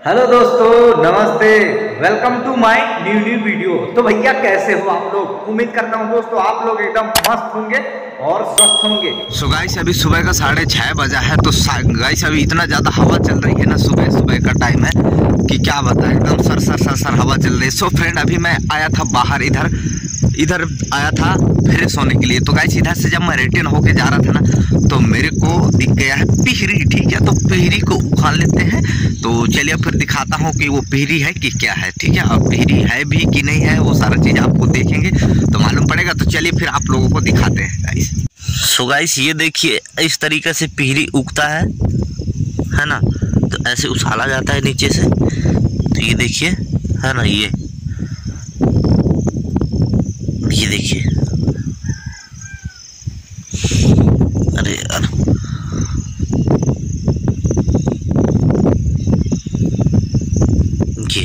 Hello दोस्तों, नमस्ते। Welcome to my new video. तो भैया कैसे हो आप लोग? उम्मीद करता हूँ दोस्तों आप लोग एकदम मस्त होंगे और स्वस्थ होंगे। सो गाइस अभी सुबह का 6:30 बजा है। तो गाइस अभी इतना ज़्यादा हवा चल रही है ना, सुबह सुबह का टाइम है कि क्या बताएं, एकदम सर सर सर सर हवा चल रही है। सो फ्रेंड अभी मैं आया था बाहर, इधर आया था फ्रेश होने के लिए। तो गाइस इधर से जब मैं रिटर्न होके जा रहा था ना, तो मेरे को दिख गया है पिहरी। ठीक है, तो पिहरी को उखाड़ लेते हैं। तो चलिए फिर दिखाता हूँ कि वो पिहरी है कि क्या है। ठीक है, अब पिहरी है भी कि नहीं है वो सारा चीज़ आपको देखेंगे तो मालूम पड़ेगा। तो चलिए फिर आप लोगों को दिखाते हैं गाइस। सो गाइस ये देखिए, इस तरीके से पिहरी उगता है ना। तो ऐसे उछाला जाता है नीचे से। तो ये देखिए, है ना, ये देखिए। अरे यार, ये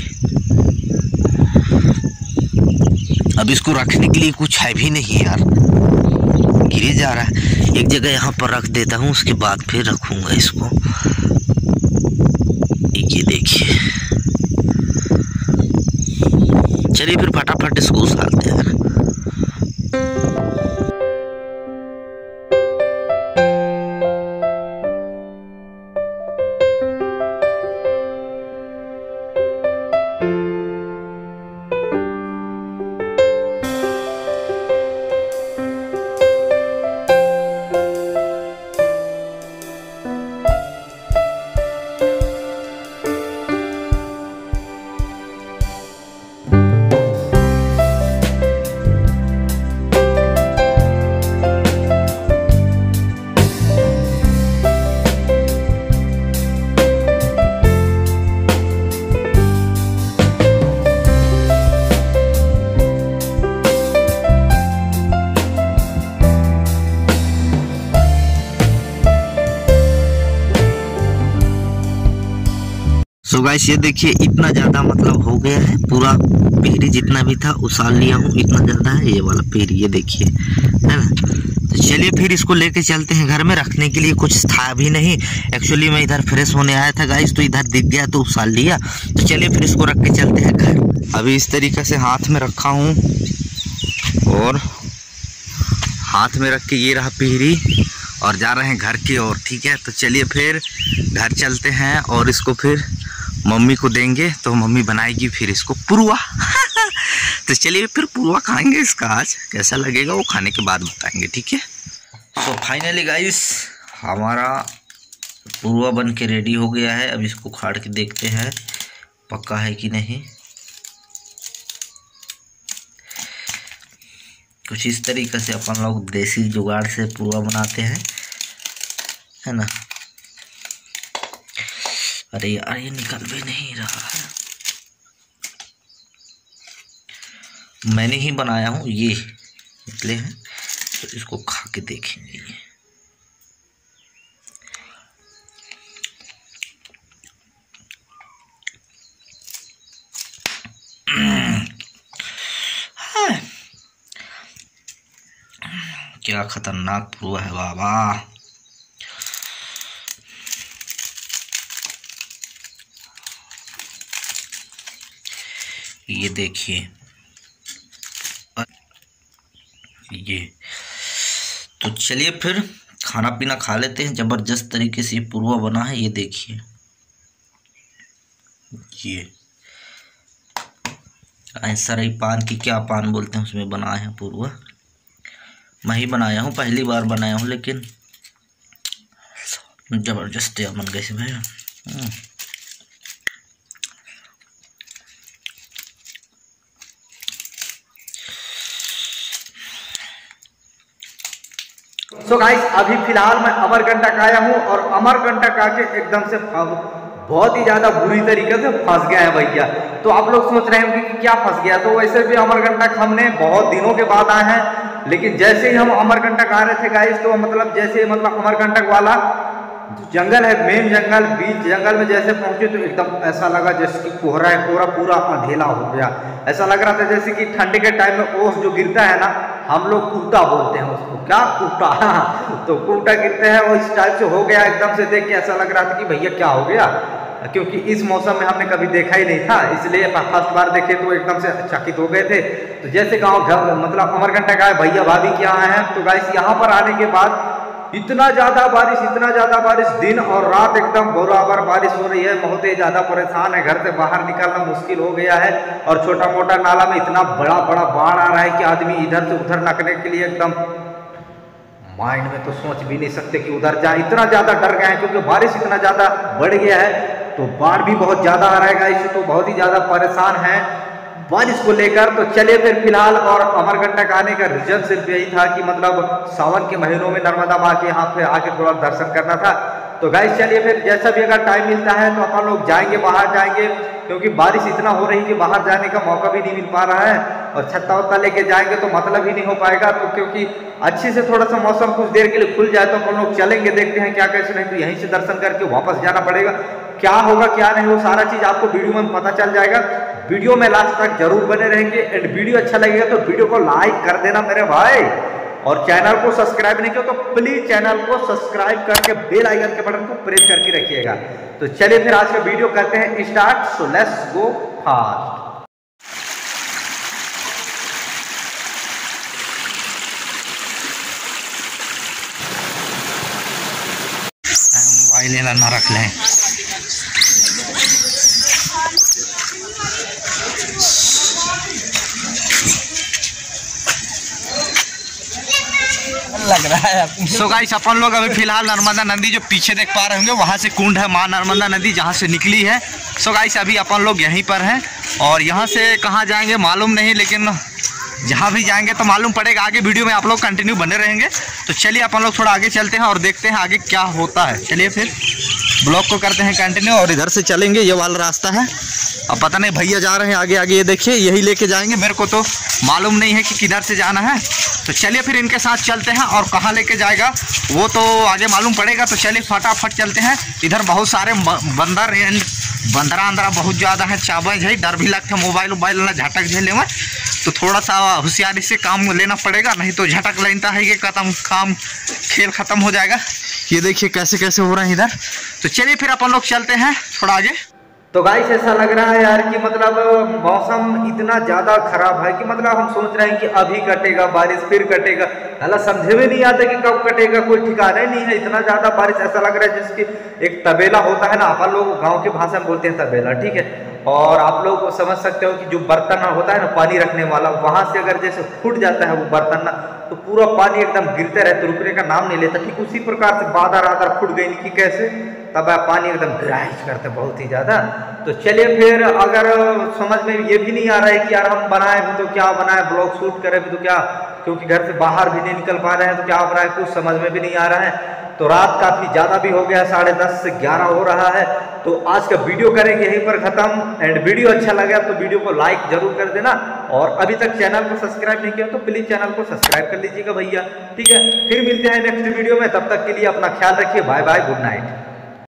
अब इसको रखने के लिए कुछ है भी नहीं यार, गिरे जा रहा है। एक जगह यहाँ पर रख देता हूँ, उसके बाद फिर रखूंगा इसको। ये देखिए, चलिए फिर फटाफट इसको उछालते हैं। सो गाइस ये देखिए, इतना ज़्यादा मतलब हो गया है, पूरा पिहरी जितना भी था उछाल लिया हूँ। इतना ज़्यादा है ये वाला पिहरी, ये देखिए, है ना। तो चलिए फिर इसको लेके चलते हैं घर में। रखने के लिए कुछ था भी नहीं। एक्चुअली मैं इधर फ्रेश होने आया था गाइस, तो इधर दिख गया तो उछाल लिया। तो चलिए फिर इसको रख के चलते हैं घर। अभी इस तरीके से हाथ में रखा हूँ और हाथ में रख के ये रहा पिहरी और जा रहे हैं घर की ओर। ठीक है, तो चलिए फिर घर चलते हैं और इसको फिर मम्मी को देंगे तो मम्मी बनाएगी फिर इसको पुरुआ। तो चलिए फिर पुरुआ खाएंगे इसका। आज कैसा लगेगा वो खाने के बाद बताएंगे। ठीक है, तो फाइनली गाइस हमारा पुरुआ बन के रेडी हो गया है। अब इसको खाड़ के देखते हैं पक्का है कि नहीं। कुछ इस तरीके से अपन लोग देसी जुगाड़ से पुरुआ बनाते हैं, है ना। अरे यार, ये निकल भी नहीं रहा है। मैंने ही बनाया हूँ, ये निकले हैं। तो इसको खा के देखेंगे। ये क्या खतरनाक पुरुआ है बाबा। ये देखिए, ये तो चलिए फिर खाना पीना खा लेते हैं। जबरदस्त तरीके से ये पुरुआ बना है, ये देखिए। ये ऐसा रही पान की, क्या पान बोलते हैं, उसमें बनाए हैं पुरुआ। मैं ही बनाया हूँ, पहली बार बनाया हूँ, लेकिन जबरदस्त बन गए से भैया। सो गाइस अभी फिलहाल मैं अमरकंटक आया हूँ और अमरकंटक आके एकदम से बहुत ही ज़्यादा बुरी तरीके से फंस गया है भैया। तो आप लोग सोच रहे होंगे कि क्या फंस गया। तो वैसे भी अमरकंटक हमने बहुत दिनों के बाद आए हैं, लेकिन जैसे ही हम अमरकंटक आ रहे थे गाइस, तो मतलब जैसे मतलब अमरकंटक वाला जंगल है, मेन जंगल, बीच जंगल में जैसे पहुंचे तो एकदम ऐसा लगा जैसे कि कोहरा है, पूरा पूरा अंधेला हो गया। ऐसा लग रहा था जैसे कि ठंड के टाइम में ओस जो गिरता है ना, हम लोग कुर्ता बोलते हैं उसको, क्या कुर्ता, तो कुर्ता गिरते हैं वो इस टाइप से हो गया। एकदम से देख के ऐसा लग रहा था कि भैया क्या हो गया, क्योंकि इस मौसम में हमने कभी देखा ही नहीं था, इसलिए फर्स्ट बार देखे तो एकदम से चकित हो गए थे। तो जैसे गाँव घर मतलब अमरकंटक आए, भैया भाभी क्या आए हैं, तो गाइस यहाँ पर आने के बाद इतना ज़्यादा बारिश, दिन और रात एकदम बराबर बारिश हो रही है। बहुत ही ज़्यादा परेशान है, घर से बाहर निकलना मुश्किल हो गया है। और छोटा मोटा नाला में इतना बड़ा बाढ़ आ रहा है कि आदमी इधर से उधर नकने के लिए एकदम माइंड में तो सोच भी नहीं सकते कि उधर जाए, इतना ज़्यादा डर गए हैं क्योंकि बारिश इतना ज़्यादा बढ़ गया है। तो बाढ़ भी बहुत ज़्यादा आ रहेगा, इससे तो बहुत ही ज़्यादा परेशान है बारिश को लेकर। तो चलिए फिर फिलहाल, और अमरकंटक आने का रीजन सिर्फ यही था कि मतलब सावन के महीनों में नर्मदा माँ के यहाँ पे आके थोड़ा दर्शन करना था। तो गाइस चलिए फिर, जैसा भी अगर टाइम मिलता है तो अपन लोग जाएंगे, बाहर जाएंगे, क्योंकि बारिश इतना हो रही है कि बाहर जाने का मौका भी नहीं मिल पा रहा है। और छत्ता वत्ता लेके जाएंगे तो मतलब ही नहीं हो पाएगा। तो क्योंकि अच्छे से थोड़ा सा मौसम कुछ देर के लिए खुल जाए तो अपन लोग चलेंगे, देखते हैं क्या कैसे, नहीं तो यहीं से दर्शन करके वापस जाना पड़ेगा। क्या होगा क्या नहीं वो सारा चीज़ आपको वीडियो में पता चल जाएगा। वीडियो में लास्ट तक जरूर बने रहेंगे। एंड वीडियो अच्छा लगेगा तो वीडियो को लाइक कर देना मेरे भाई, और चैनल को सब्सक्राइब नहीं किया तो प्लीज चैनल को सब्सक्राइब करके बेल आइकन के बटन को प्रेस करके रखिएगा। तो चलिए फिर आज का वीडियो करते हैं start. So let's go fast. Mobile ना रख लें। लग रहा है। सो गाइस अपन लोग अभी फिलहाल नर्मदा नदी जो पीछे देख पा रहे होंगे वहाँ से कुंड है, माँ नर्मदा नदी जहाँ से निकली है। सो गाइस अभी अपन लोग यहीं पर हैं, और यहाँ से कहाँ जाएंगे मालूम नहीं, लेकिन जहाँ भी जाएंगे तो मालूम पड़ेगा। आगे वीडियो में आप लोग कंटिन्यू बने रहेंगे। तो चलिए अपन लोग थोड़ा आगे चलते हैं और देखते हैं आगे क्या होता है। चलिए फिर ब्लॉग को करते हैं कंटिन्यू, और इधर से चलेंगे, ये वाला रास्ता है। अब पता नहीं भैया जा रहे हैं आगे आगे, ये देखिए यही लेके जाएंगे, मेरे को तो मालूम नहीं है कि किधर से जाना है। तो चलिए फिर इनके साथ चलते हैं, और कहाँ लेके जाएगा वो तो आगे मालूम पड़ेगा। तो चलिए फटाफट चलते हैं। इधर बहुत सारे बंदर एंड बंदरा अंदरा बहुत ज़्यादा है, चाबज है, डर भी लगता है मोबाइल ना झटक झेले में। तो थोड़ा सा होशियारी से काम लेना पड़ेगा, नहीं तो झटक लगता है कि काम खेल ख़त्म हो जाएगा। ये देखिए कैसे कैसे हो रहे हैं इधर। तो चलिए फिर अपन लोग चलते हैं थोड़ा आगे। तो गाइस ऐसा लग रहा है यार कि मतलब मौसम इतना ज़्यादा खराब है कि मतलब हम सोच रहे हैं कि अभी कटेगा बारिश, फिर कटेगा, हालांकि समझे में नहीं आता कि कब कटेगा, कोई ठिकाना ही नहीं है। इतना ज़्यादा बारिश, ऐसा लग रहा है जिसकी एक तबेला होता है ना, अपन लोग गांव की भाषा में बोलते हैं तबेला, ठीक है। और आप लोग समझ सकते हो कि जो बर्तन होता है ना पानी रखने वाला, वहाँ से अगर जैसे फूट जाता है वो बर्तन ना, तो पूरा पानी एकदम गिरते रहते, रुकने का नाम नहीं लेता। ठीक उसी प्रकार से बादर फूट गई कि कैसे, तब पानी एकदम ग्राइश करते बहुत ही ज़्यादा। तो चलिए फिर, अगर समझ में ये भी नहीं आ रहा है कि यार हम बनाए भी तो क्या बनाए, ब्लॉग शूट करें भी तो क्या, क्योंकि घर से बाहर भी नहीं निकल पा रहे हैं, तो क्या बनाए कुछ समझ में भी नहीं आ रहा है। तो रात काफ़ी ज़्यादा भी हो गया, 10:30 से 11 हो रहा है। तो आज का वीडियो करेंगे यहीं पर ख़त्म। एंड वीडियो अच्छा लगा तो वीडियो को लाइक जरूर कर देना, और अभी तक चैनल को सब्सक्राइब नहीं किया तो प्लीज़ चैनल को सब्सक्राइब कर लीजिएगा भैया, ठीक है। फिर मिलते हैं नेक्स्ट वीडियो में, तब तक के लिए अपना ख्याल रखिए। Bye bye, good night.